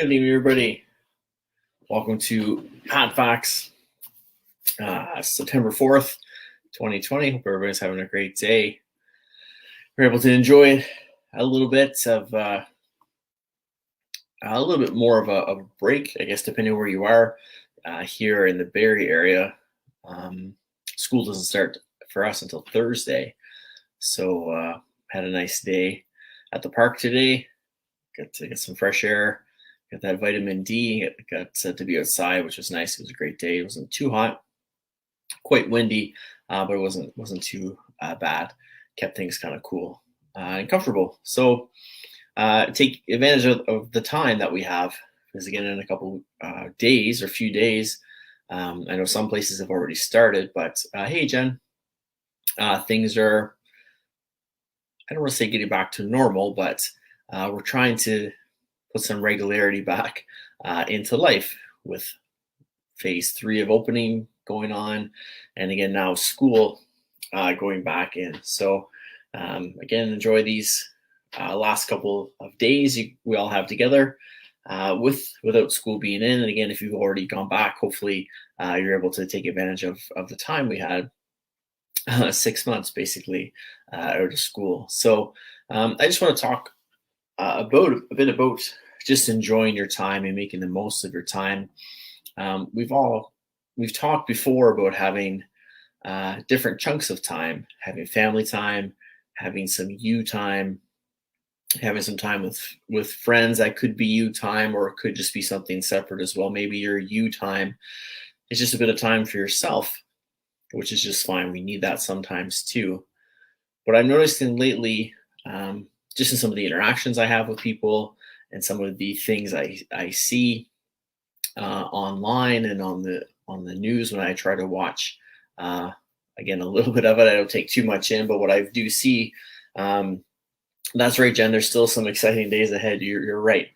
Good evening, everybody. Welcome to PatFacts, September 4th, 2020. Hope everybody's having a great day. We're able to enjoy a little bit more of a break, I guess, depending on where you are here in the Barrie area. School doesn't start for us until Thursday. So had a nice day at the park today. Got to get some fresh air. Got that vitamin D. Got to be outside, which was nice. It was a great day. It wasn't too hot, quite windy, but it wasn't too bad. Kept things kind of cool and comfortable. So take advantage of the time that we have, because again, in a couple days or few days, I know some places have already started. But hey, Jen, things are, I don't want to say getting back to normal, but we're trying to put some regularity back into life with phase 3 of opening going on, and again now school going back in. So again, enjoy these last couple of days we all have together without school being in. And again, if you've already gone back, hopefully you're able to take advantage of the time we had. 6 months basically out of school. So I just want to talk a bit about just enjoying your time and making the most of your time. We've talked before about having different chunks of time, having family time, having some you time, having some time with friends. That could be you time, or it could just be something separate as well. Maybe your you time is just a bit of time for yourself, which is just fine. We need that sometimes too. What I'm noticing lately, just in some of the interactions I have with people and some of the things I see online and on the news when I try to watch, again, a little bit of it. I don't take too much in, but what I do see, that's right, Jen. There's still some exciting days ahead. You're right.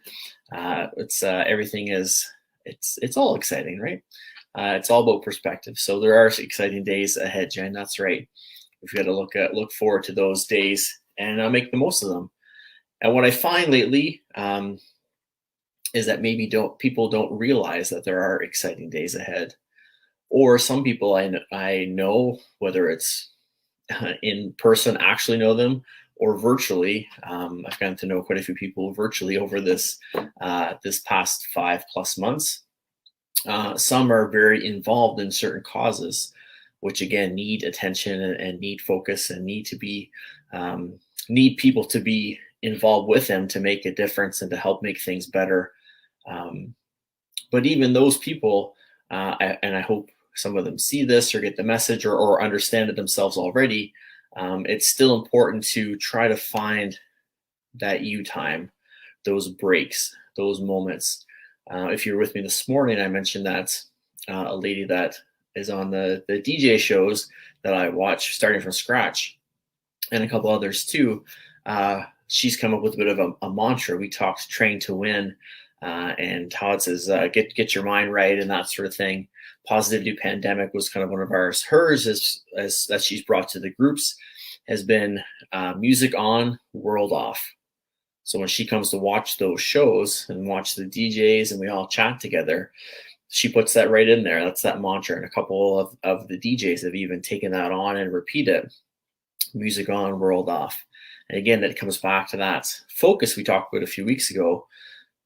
It's everything is it's all exciting, right? It's all about perspective. So there are exciting days ahead, Jen. That's right. We've got to look forward to those days and make the most of them. And what I find lately is that maybe people don't realize that there are exciting days ahead. Or some people I know, whether it's in person, actually know them, or virtually. I've gotten to know quite a few people virtually over this past 5+ months. Some are very involved in certain causes, which again need attention and need focus and need people to be involved with them to make a difference and to help make things better. But even those people, and I hope some of them see this or get the message or understand it themselves already, it's still important to try to find that you time, those breaks, those moments. If you were with me this morning, I mentioned that a lady that is on the DJ shows that I watch, starting from scratch, and a couple others too, she's come up with a bit of a mantra. We talked train to win, and how it says get your mind right and that sort of thing. Positivity pandemic was kind of one of ours. Hers is as that she's brought to the groups has been music on, world off. So when she comes to watch those shows and watch the DJs and we all chat together, she puts that right in there. That's that mantra. And a couple of the DJs have even taken that on and repeat it. Music on, world off. And again, that comes back to that focus we talked about a few weeks ago,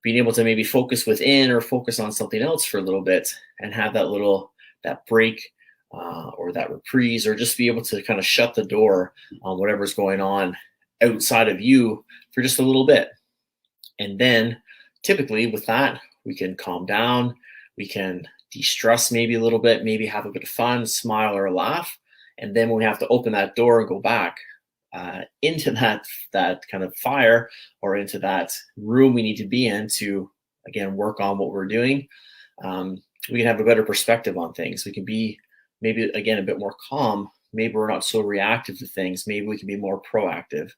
being able to maybe focus within or focus on something else for a little bit and have that break or that reprise, or just be able to kind of shut the door on whatever's going on outside of you for just a little bit. And then typically with that, we can calm down, we can de-stress maybe a little bit, maybe have a bit of fun, smile or laugh. And then when we have to open that door and go back into that kind of fire or into that room we need to be in to, again, work on what we're doing, we can have a better perspective on things. We can be maybe, again, a bit more calm. Maybe we're not so reactive to things. Maybe we can be more proactive.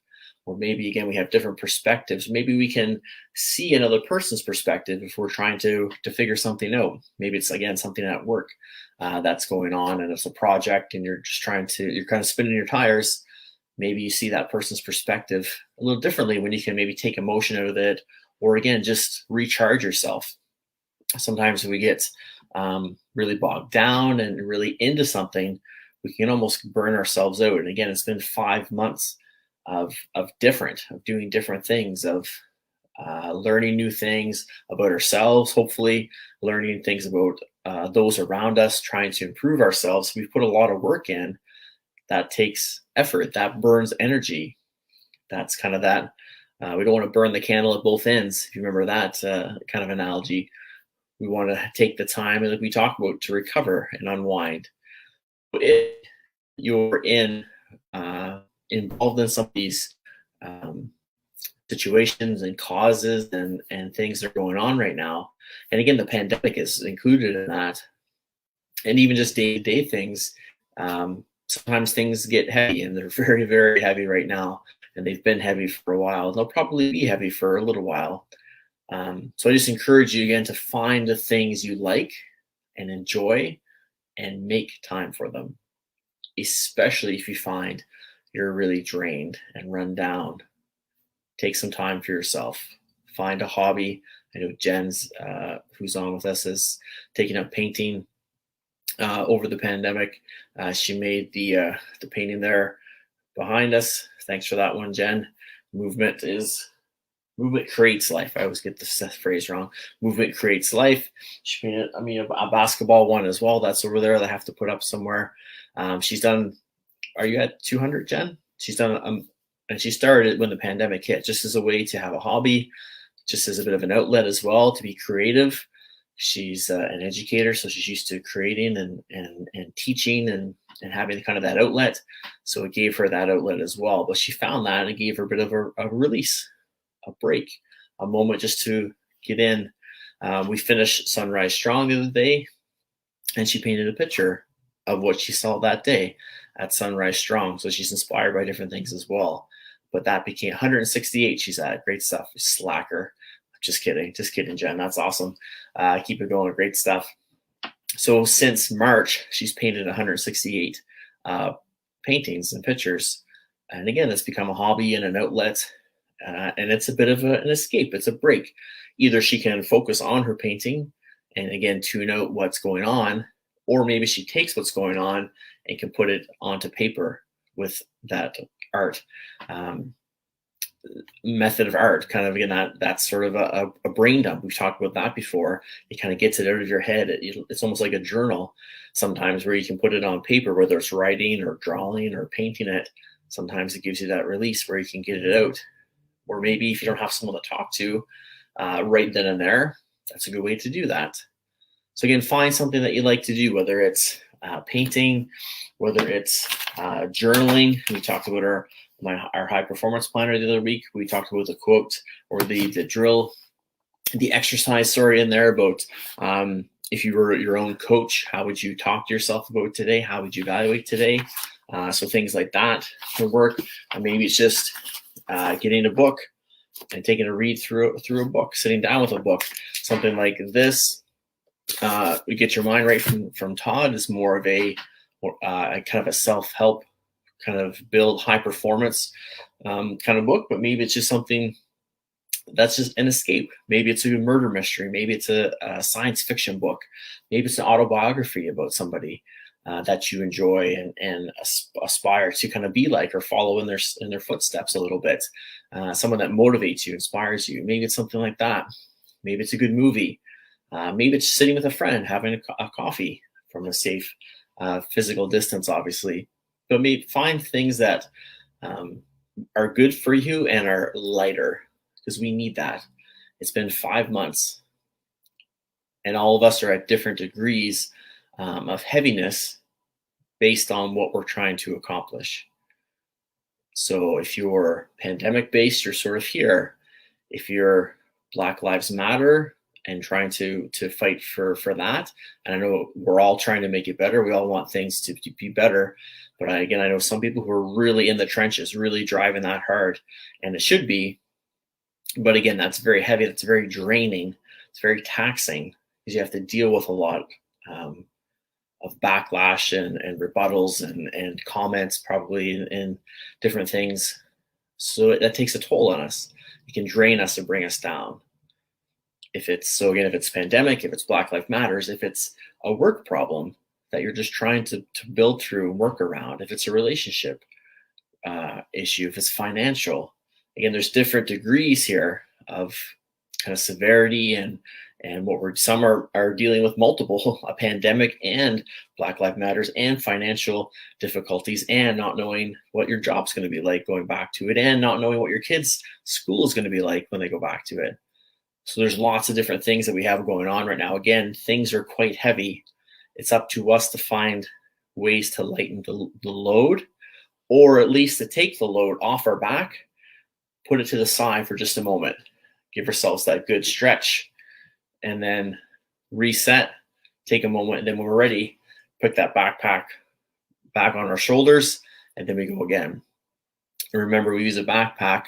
Or maybe, again, we have different perspectives. Maybe we can see another person's perspective if we're trying to figure something out. Maybe it's, again, something at work that's going on and it's a project and you're kind of spinning your tires. Maybe you see that person's perspective a little differently when you can maybe take emotion out of it or again, just recharge yourself. Sometimes we get really bogged down and really into something, we can almost burn ourselves out. And again, it's been 5 months of doing different things, of learning new things about ourselves, hopefully learning things about those around us, trying to improve ourselves. We've put a lot of work in. That takes effort, that burns energy. That's kind of that. We don't want to burn the candle at both ends. If you remember that kind of analogy, we want to take the time, like we talk about, to recover and unwind. If you're involved in some of these um, situations and causes and things that are going on right now, and again, the pandemic is included in that, and even just day-to-day things, sometimes things get heavy, and they're very, very heavy right now, and they've been heavy for a while. They'll probably be heavy for a little while. So I just encourage you again to find the things you like and enjoy and make time for them, especially if you find you're really drained and run down. Take some time for yourself. Find a hobby. I know Jen's, who's on with us, is taking up painting over the pandemic. She made the painting there behind us. Thanks for that one, Jen. Movement creates life. I always get the phrase wrong. Movement creates life. She painted, a basketball one as well. That's over there. That I have to put up somewhere. She's done. Are you at 200, Jen? She's done. And she started when the pandemic hit, just as a way to have a hobby, just as a bit of an outlet as well, to be creative. She's an educator, so she's used to creating and teaching and having kind of that outlet. So it gave her that outlet as well. But she found that and it gave her a bit of a release, a break, a moment just to get in. We finished Sunrise Strong the other day, and she painted a picture of what she saw that day at Sunrise Strong. So she's inspired by different things as well. But that became 168. She's at. Great stuff. Slacker. Just kidding, Jen. That's awesome. Keep it going. Great stuff. So since March, she's painted 168 paintings and pictures. And again, it's become a hobby and an outlet. And it's a bit of an escape. It's a break. Either she can focus on her painting and again tune out what's going on, or maybe she takes what's going on and can put it onto paper with that art method of art. Kind of, again, that's sort of a brain dump. We've talked about that before. It kind of gets it out of your head. It's almost like a journal sometimes, where you can put it on paper, whether it's writing or drawing or painting it. Sometimes it gives you that release where you can get it out. Or maybe if you don't have someone to talk to right then and there, that's a good way to do that. So again, find something that you like to do, whether it's painting, whether it's journaling. We talked about our high performance planner the other week. We talked about the quote or the drill, the exercise, sorry, in there about if you were your own coach, how would you talk to yourself about today? How would you evaluate today? So things like that can work. Maybe it's just getting a book and taking a read through a book, sitting down with a book, something like this. We Get Your Mind Right from Todd is more of a kind of a self-help, kind of build high performance kind of book, but maybe it's just something that's just an escape. Maybe it's a murder mystery. Maybe it's a science fiction book. Maybe it's an autobiography about somebody that you enjoy and aspire to kind of be like or follow in their footsteps a little bit. Someone that motivates you, inspires you. Maybe it's something like that. Maybe it's a good movie. Maybe it's sitting with a friend, having a coffee from a safe physical distance, obviously. But maybe find things that are good for you and are lighter, because we need that. It's been 5 months, and all of us are at different degrees of heaviness based on what we're trying to accomplish. So if you're pandemic based, you're sort of here. If you're Black Lives Matter and trying to fight for that, and I know we're all trying to make it better. We all want things to be better. But I know some people who are really in the trenches, really driving that hard, and it should be. But again, that's very heavy. That's very draining. It's very taxing, because you have to deal with a lot of backlash and rebuttals and comments, probably, and different things. So that takes a toll on us. It can drain us and bring us down. If it's pandemic, if it's Black Lives Matters, if it's a work problem that you're just trying to build through and work around, if it's a relationship issue, if it's financial, again, there's different degrees here of kind of severity and some are dealing with multiple, a pandemic and Black Lives Matters and financial difficulties and not knowing what your job's going to be like going back to it and not knowing what your kids' school is going to be like when they go back to it. So there's lots of different things that we have going on right now. Again, things are quite heavy. It's up to us to find ways to lighten the load, or at least to take the load off our back, put it to the side for just a moment, give ourselves that good stretch, and then reset, take a moment, and then when we're ready, put that backpack back on our shoulders, and then we go again. And remember, we use a backpack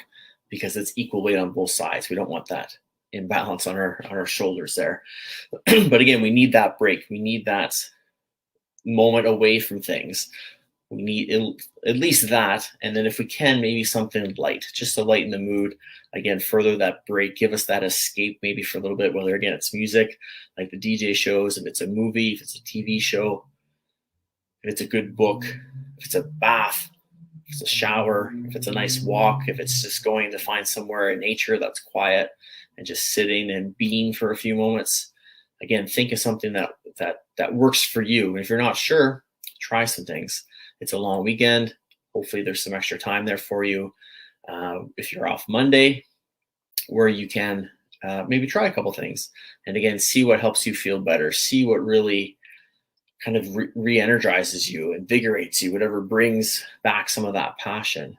because it's equal weight on both sides. We don't want that imbalance on our shoulders there. But again, we need that break. We need that moment away from things. We need at least that. And then if we can, maybe something light, just to lighten the mood. Again, further that break, give us that escape maybe for a little bit, whether again, it's music, like the DJ shows, if it's a movie, if it's a TV show, if it's a good book, if it's a bath, if it's a shower, if it's a nice walk, if it's just going to find somewhere in nature that's quiet and just sitting and being for a few moments. Again, think of something that works for you. And if you're not sure, try some things. It's a long weekend. Hopefully there's some extra time there for you. If you're off Monday, where you can maybe try a couple things. And again, see what helps you feel better. See what really kind of re-energizes you, invigorates you, whatever brings back some of that passion.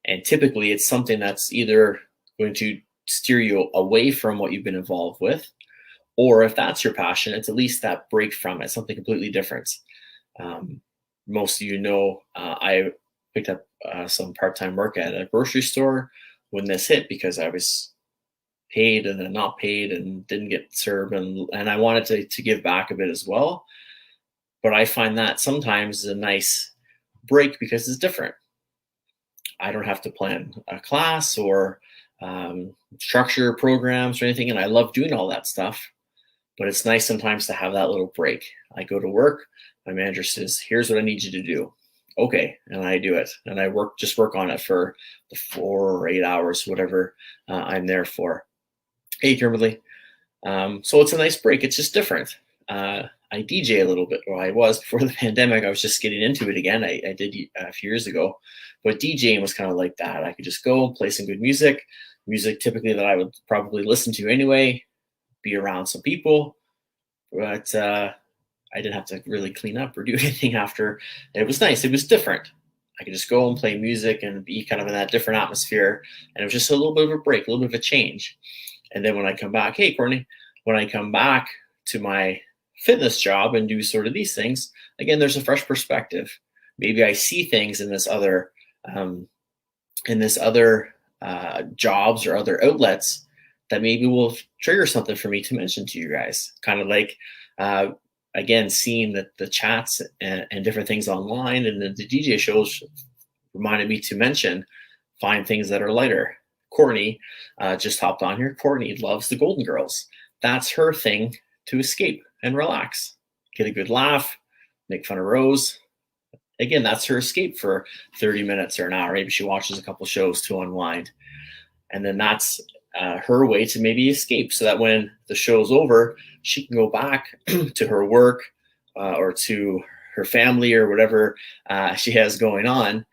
And typically it's something that's either going to steer you away from what you've been involved with, or if that's your passion, it's at least that break from it, something completely different. Most of you know, I picked up some part-time work at a grocery store when this hit because I was paid and then not paid and didn't get served, and I wanted to give back a bit as well. But I find that sometimes a nice break because it's different. I don't have to plan a class or structure programs or anything, and I love doing all that stuff. But it's nice sometimes to have that little break. I go to work, my manager says, here's what I need you to do. Okay, and I do it. And I work on it for the 4 or 8 hours, whatever I'm there for. Hey, Kimberly. So it's a nice break. It's just different. I DJ a little bit. Well, I was before the pandemic. I was just getting into it again. I did a few years ago. But DJing was kind of like that. I could just go and play some good music typically that I would probably listen to anyway, be around some people. But I didn't have to really clean up or do anything after. It was nice. It was different. I could just go and play music and be kind of in that different atmosphere. And it was just a little bit of a break, a little bit of a change. And then when I come back, hey, Courtney, when I come back to my fitness job and do sort of these things, again, there's a fresh perspective. Maybe I see things in this other jobs or other outlets that maybe will trigger something for me to mention to you guys. Kind of like, again, seeing the chats and different things online and the DJ shows reminded me to mention, find things that are lighter. Courtney just hopped on here. Courtney loves the Golden Girls. That's her thing to escape and relax, get a good laugh, make fun of Rose. Again, that's her escape for 30 minutes or an hour. Maybe she watches a couple shows to unwind. And then that's her way to maybe escape so that when the show's over, she can go back to her work or to her family or whatever she has going on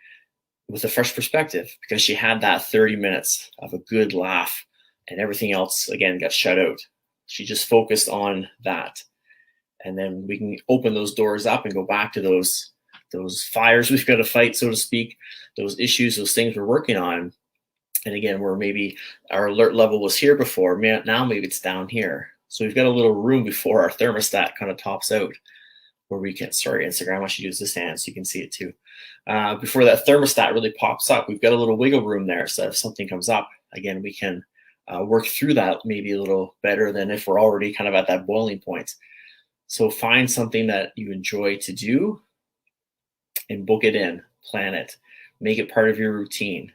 with a fresh perspective, because she had that 30 minutes of a good laugh and everything else, again, got shut out. She just focused on that. And then we can open those doors up and go back to those fires we've got to fight, so to speak, those issues, those things we're working on. And again, where maybe our alert level was here before, now maybe it's down here. So we've got a little room before our thermostat kind of tops out, where we can, sorry, Instagram, I should use this hand so you can see it too. Before that thermostat really pops up, we've got a little wiggle room there. So if something comes up, again, we can work through that maybe a little better than if we're already kind of at that boiling point. So find something that you enjoy to do and book it in, plan it, make it part of your routine.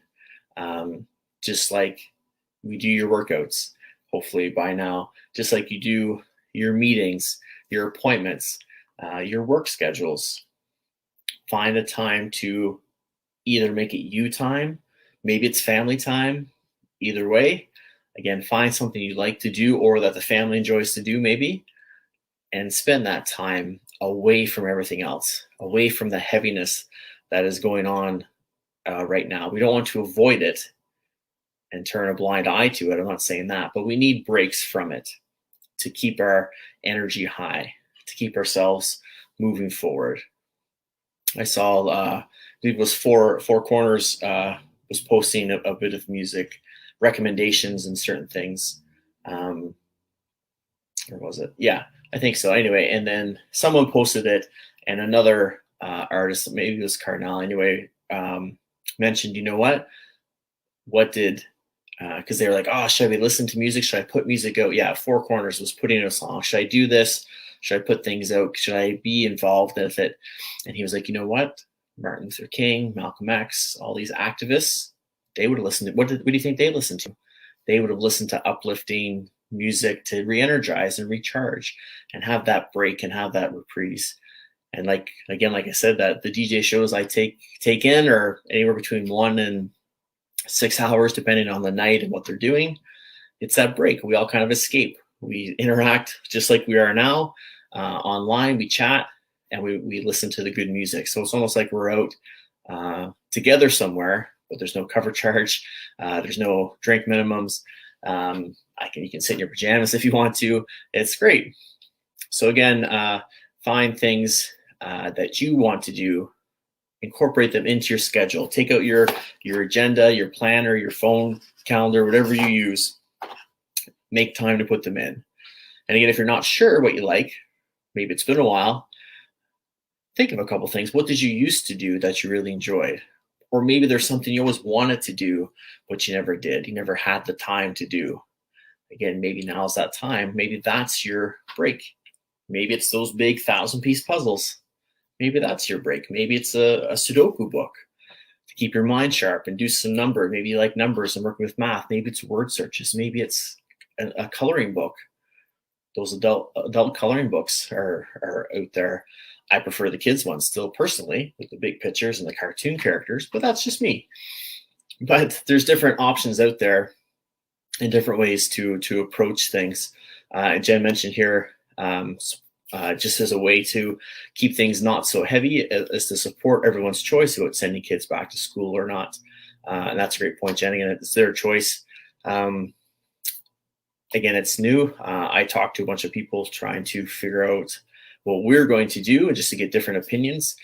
Just like we do your workouts, hopefully by now, just like you do your meetings, your appointments, your work schedules. Find a time to either make it you time, maybe it's family time, either way. Again, find something you like to do or that the family enjoys to do, maybe, and spend that time away from everything else, away from the heaviness that is going on right now. We don't want to avoid it and turn a blind eye to it. I'm not saying that, but we need breaks from it to keep our energy high, to keep ourselves moving forward. I saw, I believe it was Four Corners was posting a bit of music recommendations and certain things. Or was it? Yeah, I think so. Anyway, and then someone posted it, and another artist, maybe it was Cardinal, anyway, mentioned, you know what? What did, because they were like, oh, should we listen to music? Should I put music out? Yeah, Four Corners was putting in a song. Should I do this? Should I put things out? Should I be involved with it? And he was like, you know what? Martin Luther King, Malcolm X, all these activists, they would have listened to, what do you think they listened to? They would have listened to uplifting music to re-energize and recharge and have that break and have that reprise. And like I said, that the DJ shows I take in are anywhere between 1 and 6 hours, depending on the night and what they're doing. It's that break. We all kind of escape. We interact just like we are now online. We chat and we listen to the good music. So it's almost like we're out together somewhere, but there's no cover charge. There's no drink minimums. You can sit in your pajamas if you want to. It's great. So again, find things that you want to do, incorporate them into your schedule. Take out your agenda, your planner, your phone calendar, whatever you use. Make time to put them in. And again, if you're not sure what you like, maybe it's been a while, think of a couple things. What did you used to do that you really enjoyed? Or maybe there's something you always wanted to do, but you never did. You never had the time to do. Again, maybe now's that time. Maybe that's your break. Maybe it's those big 1,000-piece puzzles. Maybe that's your break. Maybe it's a Sudoku book to keep your mind sharp and do some number. Maybe you like numbers and working with math. Maybe it's word searches. Maybe it's a coloring book. Those adult coloring books are out there. I prefer the kids ones still personally, with the big pictures and the cartoon characters, but that's just me. But there's different options out there and different ways to approach things. And Jen mentioned here, just as a way to keep things not so heavy, is to support everyone's choice about sending kids back to school or not. And that's a great point, Jen. Again, it's their choice. Again, it's new. I talked to a bunch of people trying to figure out what we're going to do and just to get different opinions.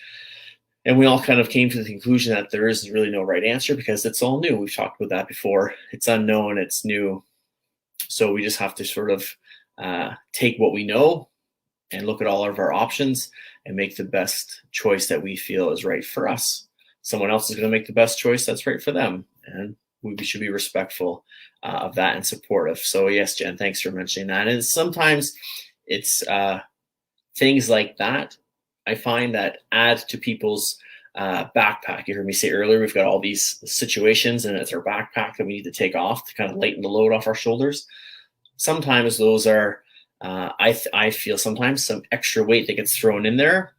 And we all kind of came to the conclusion that there is really no right answer because it's all new. We've talked about that before. It's unknown, it's new. So we just have to sort of take what we know and look at all of our options and make the best choice that we feel is right for us. Someone else is going to make the best choice that's right for them. And we should be respectful of that and supportive. So yes, Jen, thanks for mentioning that. And sometimes it's things like that I find that add to people's backpack. You heard me say earlier, we've got all these situations and it's our backpack that we need to take off to kind of lighten the load off our shoulders. Sometimes those are, I feel sometimes some extra weight that gets thrown in there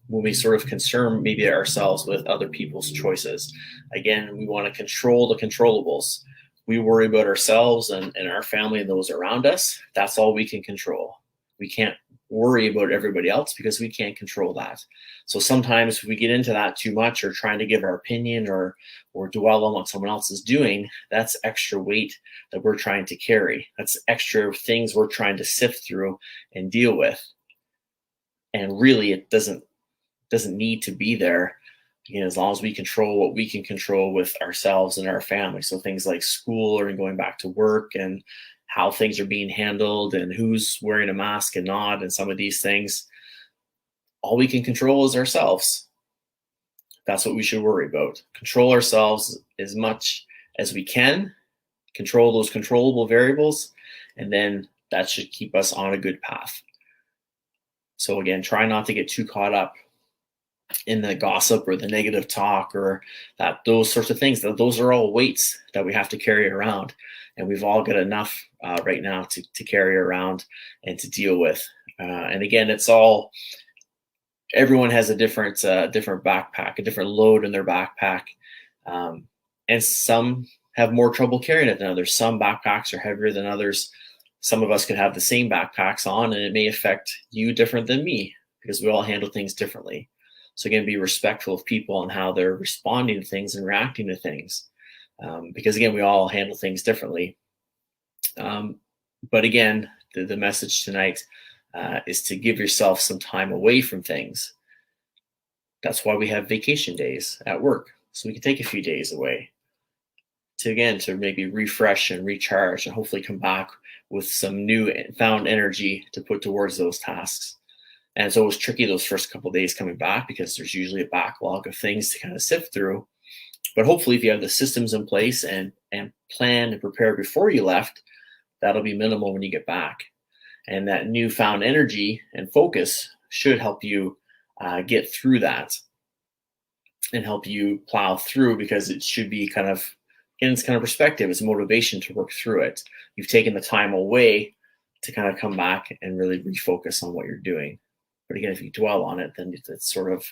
when we sort of concern maybe ourselves with other people's choices. Again, we want to control the controllables. We worry about ourselves and our family and those around us. That's all we can control. We can't worry about everybody else because we can't control that. So sometimes we get into that too much or trying to give our opinion or dwell on what someone else is doing. That's extra weight that we're trying to carry. That's extra things we're trying to sift through and deal with. And really, it doesn't need to be there, as long as we control what we can control with ourselves and our family. So things like school or going back to work and how things are being handled and who's wearing a mask and not, and some of these things, all we can control is ourselves. That's what we should worry about. Control ourselves as much as we can, control those controllable variables, and then that should keep us on a good path. So again, try not to get too caught up in the gossip or the negative talk or those sorts of things. Those are all weights that we have to carry around, and we've all got enough right now to carry around and to deal with. And again, it's all, everyone has a different backpack, a different load in their backpack, and some have more trouble carrying it than others. Some backpacks are heavier than others. Some of us could have the same backpacks on, and it may affect you different than me because we all handle things differently. So again, be respectful of people and how they're responding to things and reacting to things, because again, we all handle things differently. But again, the message tonight is to give yourself some time away from things. That's why we have vacation days at work, so we can take a few days away to maybe refresh and recharge and hopefully come back with some new found energy to put towards those tasks. And it's always tricky those first couple of days coming back because there's usually a backlog of things to kind of sift through. But hopefully if you have the systems in place and plan and prepare before you left, that'll be minimal when you get back. And that newfound energy and focus should help you get through that and help you plow through, because it should be kind of, again, it's kind of perspective, it's motivation to work through it. You've taken the time away to kind of come back and really refocus on what you're doing. But again, if you dwell on it, then it's sort of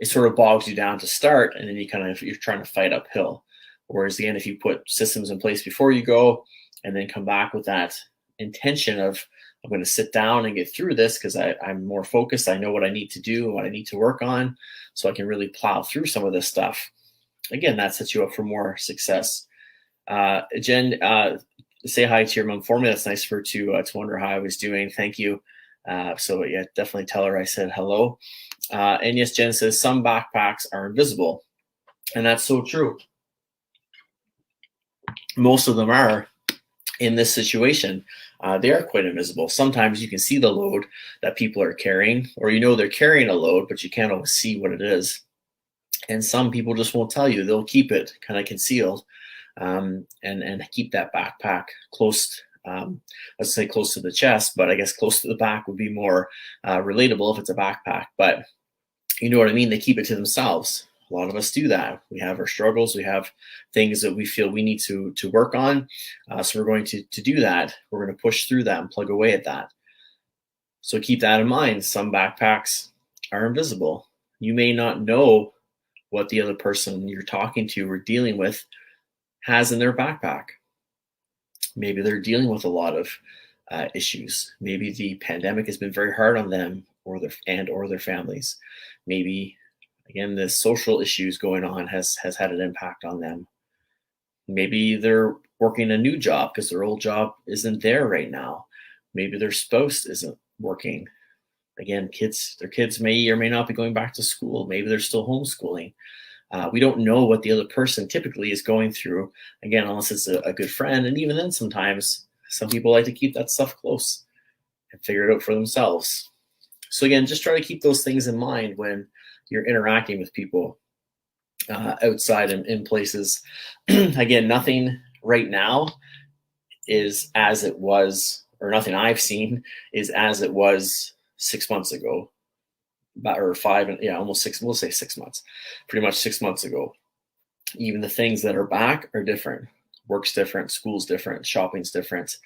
it sort of bogs you down to start, and then you're trying to fight uphill. Whereas again, if you put systems in place before you go, and then come back with that intention of, I'm going to sit down and get through this because I'm more focused. I know what I need to do and what I need to work on, so I can really plow through some of this stuff. Again, that sets you up for more success. Jen, say hi to your mom for me. That's nice for her to wonder how I was doing. Thank you. So yeah, definitely tell her I said hello. And yes, Jen says some backpacks are invisible, and that's so true. Most of them are. In this situation, they are quite invisible. Sometimes you can see the load that people are carrying, or they're carrying a load, but you can't always see what it is. And some people just won't tell you. They'll keep it kind of concealed, and keep that backpack close. Let's say close to the chest, but I guess close to the back would be more relatable if it's a backpack. But you know what I mean? They keep it to themselves. A lot of us do that. We have our struggles. We have things that we feel we need to work on. So we're going to do that. We're going to push through that and plug away at that. So keep that in mind. Some backpacks are invisible. You may not know what the other person you're talking to or dealing with has in their backpack. Maybe they're dealing with a lot of issues. Maybe the pandemic has been very hard on them or their families. Maybe, again, the social issues going on has had an impact on them. Maybe they're working a new job because their old job isn't there right now. Maybe their spouse isn't working. Again, their kids may or may not be going back to school. Maybe they're still homeschooling. We don't know what the other person typically is going through, again, unless it's a good friend. And even then, sometimes some people like to keep that stuff close and figure it out for themselves. So again, just try to keep those things in mind when you're interacting with people outside in places. Again, nothing right now is as it was, or nothing I've seen is as it was 6 months ago, or almost 6. We'll say 6 months, pretty much 6 months ago. Even the things that are back are different. Work's different, school's different, shopping's different.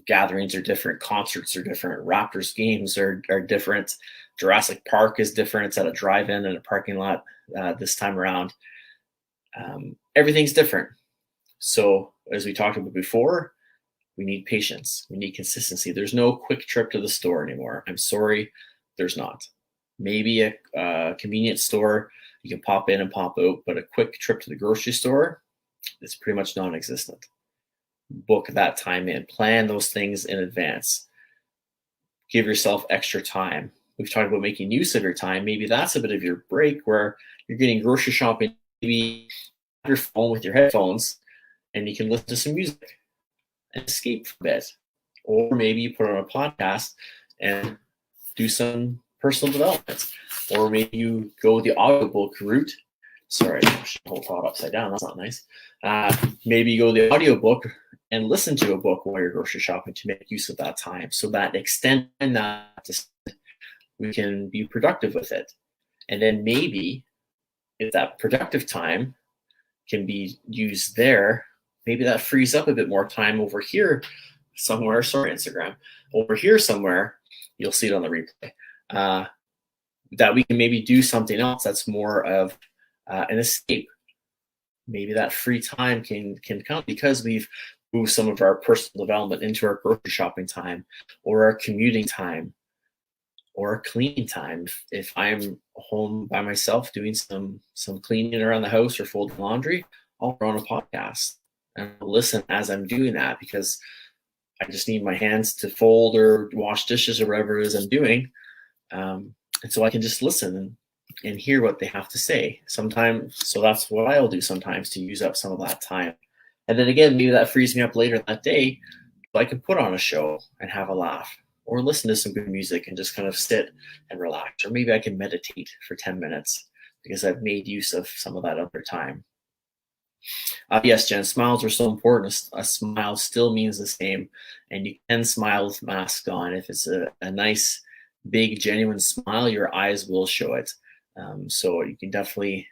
Gatherings are different, concerts are different, Raptors games are different. Jurassic Park is different. It's at a drive-in and a parking lot this time around. Everything's different. So as we talked about before, we need patience. We need consistency. There's no quick trip to the store anymore. I'm sorry, there's not. Maybe a convenience store, you can pop in and pop out, but a quick trip to the grocery store is pretty much non-existent. Book that time in. Plan those things in advance. Give yourself extra time. We've talked about making use of your time. Maybe that's a bit of your break where you're getting grocery shopping, maybe your phone with your headphones, and you can listen to some music and escape for a bit. Or maybe you put on a podcast and do some personal development. Or maybe you go the audiobook route. Sorry, I pushed the whole thought upside down. That's not nice. Maybe you go the audiobook and listen to a book while you're grocery shopping to make use of that time. So that extend that, we can be productive with it. And then maybe if that productive time can be used there, maybe that frees up a bit more time over here somewhere. Sorry, Instagram. Over here somewhere, you'll see it on the replay. That we can maybe do something else that's more of an escape. Maybe that free time can come because we've moved some of our personal development into our grocery shopping time, or our commuting time, or cleaning time. If I'm home by myself doing some cleaning around the house or folding laundry, I'll run a podcast and I'll listen as I'm doing that, because I just need my hands to fold or wash dishes or whatever it is I'm doing. And so I can just listen and hear what they have to say sometimes. So that's what I'll do sometimes to use up some of that time. And then again, maybe that frees me up later that day, so I can put on a show and have a laugh, or listen to some good music and just kind of sit and relax. Or maybe I can meditate for 10 minutes because I've made use of some of that other time. Yes, Jen, smiles are so important. A smile still means the same, and you can smile with mask on. If it's a nice, big, genuine smile, your eyes will show it. So you can definitely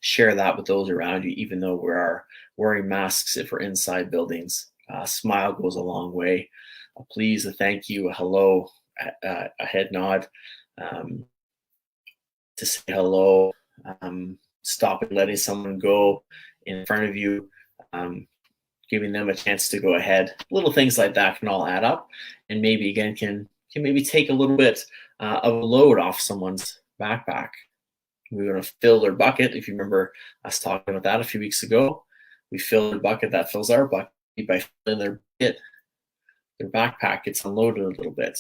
share that with those around you, even though we are wearing masks if we're inside buildings. A smile goes a long way. A please, a thank you, a hello, a head nod, to say hello, stop and letting someone go in front of you, giving them a chance to go ahead. Little things like that can all add up, and maybe again can maybe take a little bit of a load off someone's backpack. We're going to fill their bucket. If you remember us talking about that a few weeks ago, we fill their bucket, that fills our bucket. By filling their bucket, their backpack gets unloaded a little bit.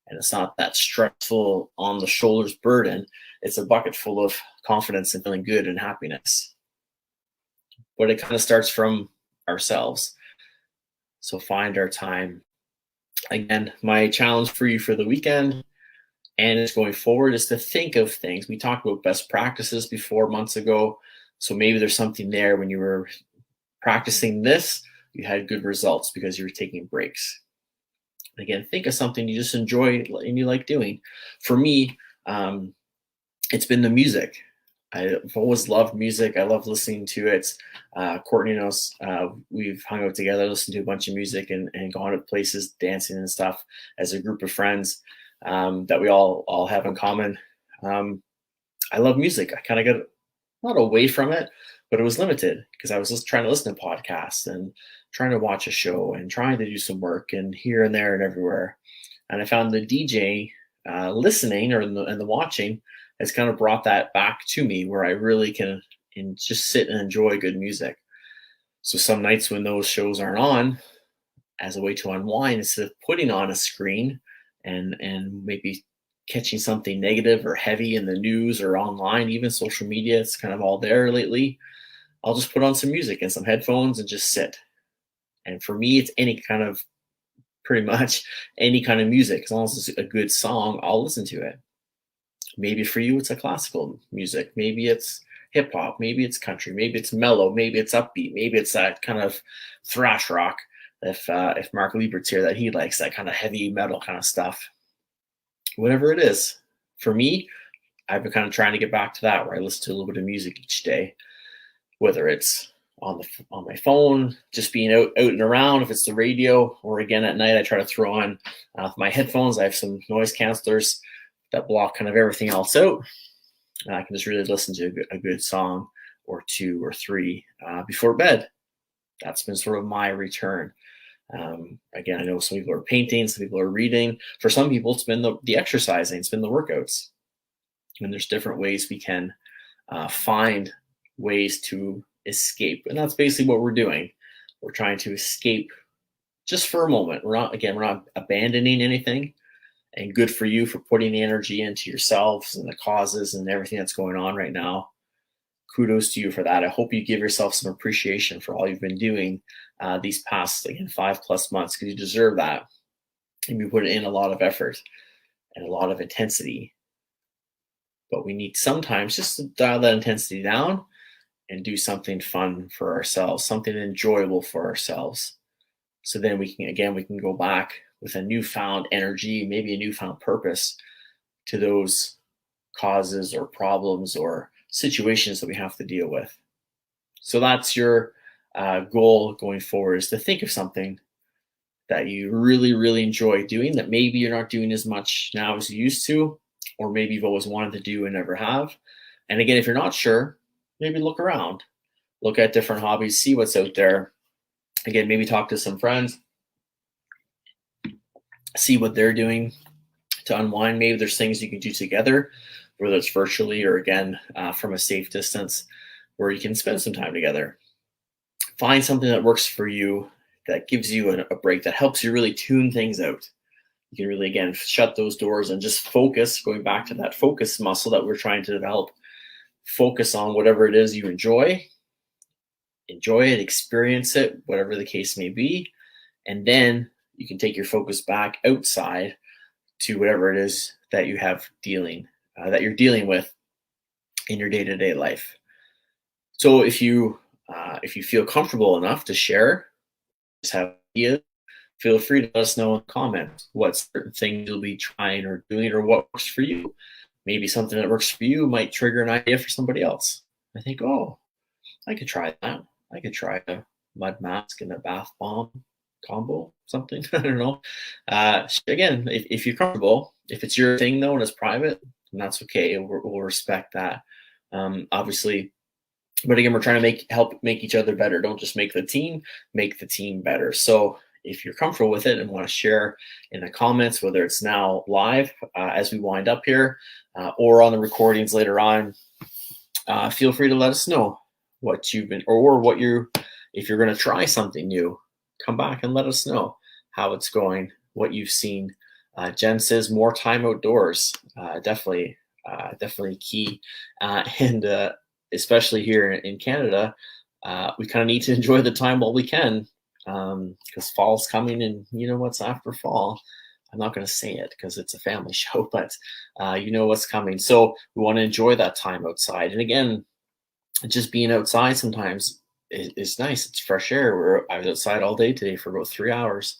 And it's not that stressful on the shoulders burden. It's a bucket full of confidence and feeling good and happiness. But it kind of starts from ourselves. So find our time. Again, my challenge for you for the weekend and it's going forward is to think of things. We talked about best practices before months ago. So maybe there's something there when you were practicing this, you had good results because you were taking breaks. Again, think of something you just enjoy and you like doing. For me, it's been the music. I've always loved music. I love listening to it. Courtney knows we've hung out together, listened to a bunch of music and gone to places, dancing and stuff as a group of friends that we all have in common. I love music. I kind of got not away from it, but it was limited because I was just trying to listen to podcasts and trying to watch a show and trying to do some work and here and there and everywhere. And I found the DJ listening or the watching has kind of brought that back to me, where I really can just sit and enjoy good music. So some nights when those shows aren't on, as a way to unwind, instead of putting on a screen and maybe catching something negative or heavy in the news or online, even social media, it's kind of all there lately. I'll just put on some music and some headphones and just sit. And for me, it's pretty much any kind of music. As long as it's a good song, I'll listen to it. Maybe for you, it's a classical music. Maybe it's hip hop. Maybe it's country. Maybe it's mellow. Maybe it's upbeat. Maybe it's that kind of thrash rock. If Mark Liebert's here, that he likes that kind of heavy metal kind of stuff. Whatever it is, for me, I've been kind of trying to get back to that, where I listen to a little bit of music each day, whether it's on my phone, just being out and around, if it's the radio, or again at night, I try to throw on my headphones. I have some noise cancelers that block kind of everything else out. And I can just really listen to a good song or two or three before bed. That's been sort of my return. Again, I know some people are painting, some people are reading. For some people, it's been the exercising, it's been the workouts. And there's different ways we can find ways to escape. And that's basically what we're doing. We're trying to escape just for a moment. We're not abandoning anything. And good for you for putting the energy into yourselves and the causes and everything that's going on right now. Kudos to you for that. I hope you give yourself some appreciation for all you've been doing these past 5+ months, because you deserve that. And you put in a lot of effort and a lot of intensity. But we need sometimes just to dial that intensity down and do something fun for ourselves, something enjoyable for ourselves. So then we can go back with a newfound energy, maybe a newfound purpose to those causes or problems or situations that we have to deal with. So that's your goal going forward is to think of something that you really, really enjoy doing that maybe you're not doing as much now as you used to, or maybe you've always wanted to do and never have. And again, if you're not sure, maybe look around, look at different hobbies, see what's out there. Again, maybe talk to some friends, see what they're doing to unwind. Maybe there's things you can do together, whether it's virtually or again from a safe distance, where you can spend some time together. Find something that works for you, that gives you a break, that helps you really tune things out. You can really, again, shut those doors and just focus, going back to that focus muscle that we're trying to develop. Focus on whatever it is you enjoy it, experience it, whatever the case may be. And then you can take your focus back outside to whatever it is that you have that you're dealing with in your day-to-day life. So if you feel comfortable enough to share, just have ideas, feel free to let us know in the comments what certain things you'll be trying or doing, or what works for you. Maybe something that works for you might trigger an idea for somebody else. I think, oh, I could try that. I could try a mud mask and a bath bomb combo, something. I don't know. Again, if you're comfortable, if it's your thing though and it's private, then that's okay. We'll respect that. Obviously, but again, we're trying to help make each other better. Don't just make the team better. So if you're comfortable with it and want to share in the comments, whether it's now live as we wind up here or on the recordings later on, feel free to let us know what you've been, or if you're going to try something new, come back and let us know how it's going, what you've seen. Jen says more time outdoors, definitely key. And especially here in Canada, we kind of need to enjoy the time while we can, because fall's coming, and you know what's after fall. I'm not going to say it because it's a family show, but you know what's coming. So we want to enjoy that time outside. And again, just being outside sometimes is nice. It's fresh air. I was outside all day today for about 3 hours.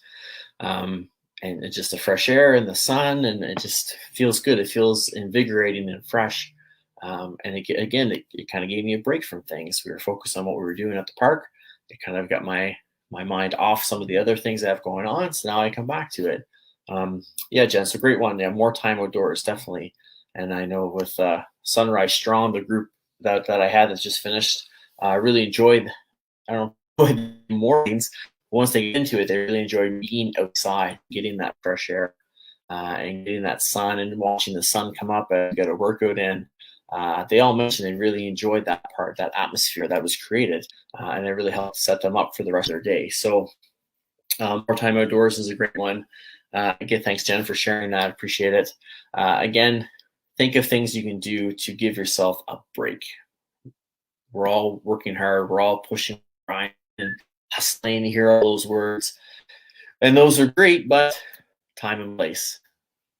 And it's just the fresh air and the sun, and it just feels good. It feels invigorating and fresh. And it kind of gave me a break from things. We were focused on what we were doing at the park. It kind of got my mind off some of the other things I have going on. So now I come back to it. Yeah, Jen, it's a great one. Yeah, more time outdoors, definitely. And I know with Sunrise Strong, the group that I had that just finished, I really enjoyed, the mornings. Once they get into it, they really enjoy being outside, getting that fresh air, and getting that sun and watching the sun come up and get a workout in. They all mentioned they really enjoyed that part, that atmosphere that was created, and it really helped set them up for the rest of their day. So more time outdoors is a great one. Again, thanks, Jen, for sharing that. Appreciate it. Again, think of things you can do to give yourself a break. We're all working hard. We're all pushing, trying, and hustling to hear all those words. And those are great, but time and place.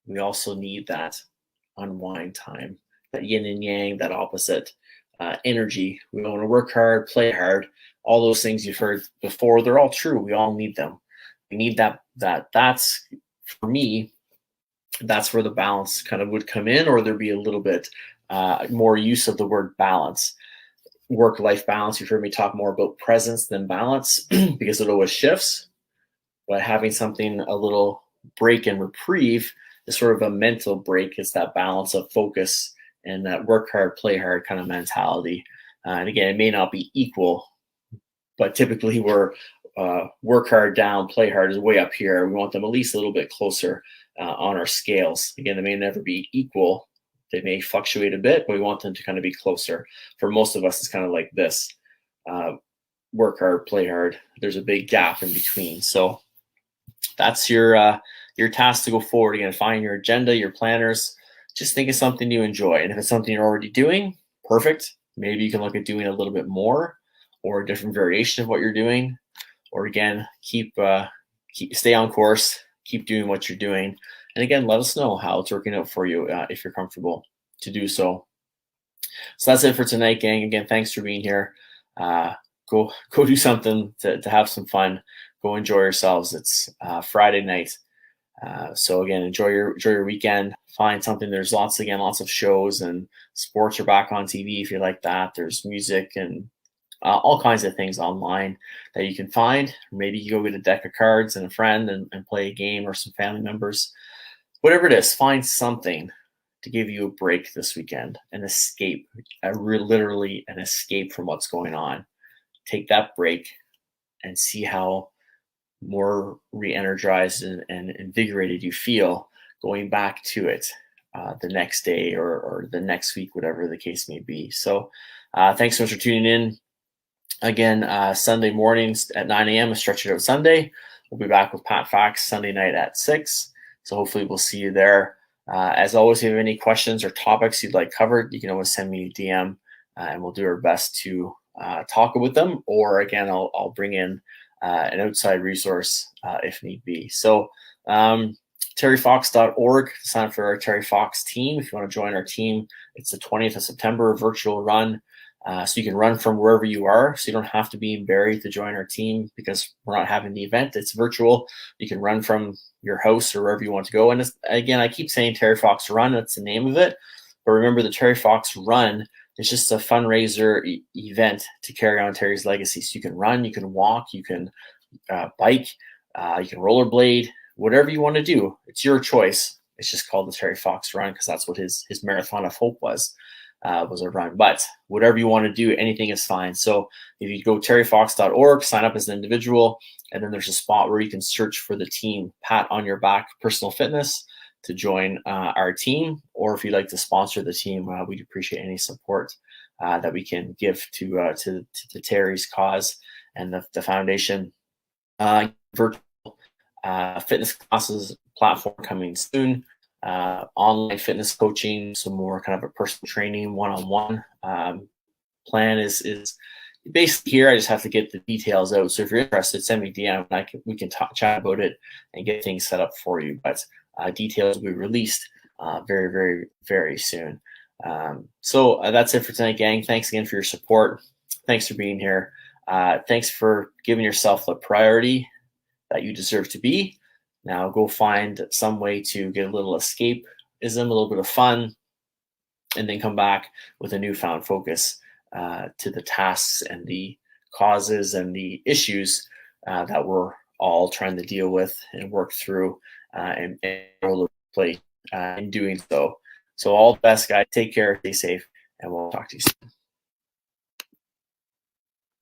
We also need that unwind time, that yin and yang, that opposite energy. We want to work hard, play hard. All those things you've heard before, they're all true. We all need them. We need that's, for me, that's where the balance kind of would come in, or there'd be a little bit more use of the word balance. Work-life balance, you've heard me talk more about presence than balance because it always shifts. But having something, a little break and reprieve, is sort of a mental break. It's that balance of focus and that work hard, play hard kind of mentality. And again, it may not be equal, but typically we're work hard down, play hard is way up here. We want them at least a little bit closer on our scales. Again, they may never be equal. They may fluctuate a bit, but we want them to kind of be closer. For most of us, it's kind of like this. Work hard, play hard. There's a big gap in between. So that's your task to go forward. Again, find your agenda, your planners. Just think of something you enjoy. And if it's something you're already doing, perfect. Maybe you can look at doing a little bit more, or a different variation of what you're doing. Or again, stay on course, keep doing what you're doing. And again, let us know how it's working out for you if you're comfortable to do so. So that's it for tonight, gang. Again, thanks for being here. Go do something to have some fun. Go enjoy yourselves. It's Friday night. So again, enjoy your weekend. Find something. There's lots of shows, and sports are back on TV if you like that. There's music and all kinds of things online that you can find. Maybe you go get a deck of cards and a friend and play a game, or some family members. Whatever it is, find something to give you a break this weekend, an escape, literally an escape from what's going on. Take that break and see how more re-energized and invigorated you feel going back to it the next day or the next week, whatever the case may be. So thanks so much for tuning in. Again, Sunday mornings at 9 a.m. is Stretch It Out Sunday. We'll be back with PatFacts Sunday night at 6. So hopefully we'll see you there. As always, if you have any questions or topics you'd like covered, you can always send me a DM and we'll do our best to talk with them. Or again, I'll bring in an outside resource if need be. So terryfox.org to sign up for our Terry Fox team. If you want to join our team, it's the 20th of September, virtual run. So you can run from wherever you are. So you don't have to be in Barrie to join our team because we're not having the event. It's virtual. You can run from your house or wherever you want to go. And again, I keep saying Terry Fox Run. That's the name of it. But remember, the Terry Fox Run is just a fundraiser event to carry on Terry's legacy. So you can run, you can walk, you can bike, you can rollerblade, whatever you want to do. It's your choice. It's just called the Terry Fox Run because that's what his Marathon of Hope was a run. But whatever you want to do, anything is fine. So if you go terryfox.org, sign up as an individual, and then there's a spot where you can search for the team Pat on Your Back Personal Fitness to join our team. Or if you'd like to sponsor the team, we'd appreciate any support that we can give to Terry's cause and the foundation. Virtual fitness classes platform coming soon. Online fitness coaching, some more kind of a personal training, one-on-one plan is basically here. I just have to get the details out. So if you're interested, send me a DM and we can chat about it and get things set up for you. But details will be released very, very, very soon. So that's it for tonight, gang. Thanks again for your support. Thanks for being here. Thanks for giving yourself the priority that you deserve to be. Now go find some way to get a little escapism, a little bit of fun, and then come back with a newfound focus to the tasks and the causes and the issues that we're all trying to deal with and work through and play in doing so. So all the best, guys. Take care, stay safe, and we'll talk to you soon.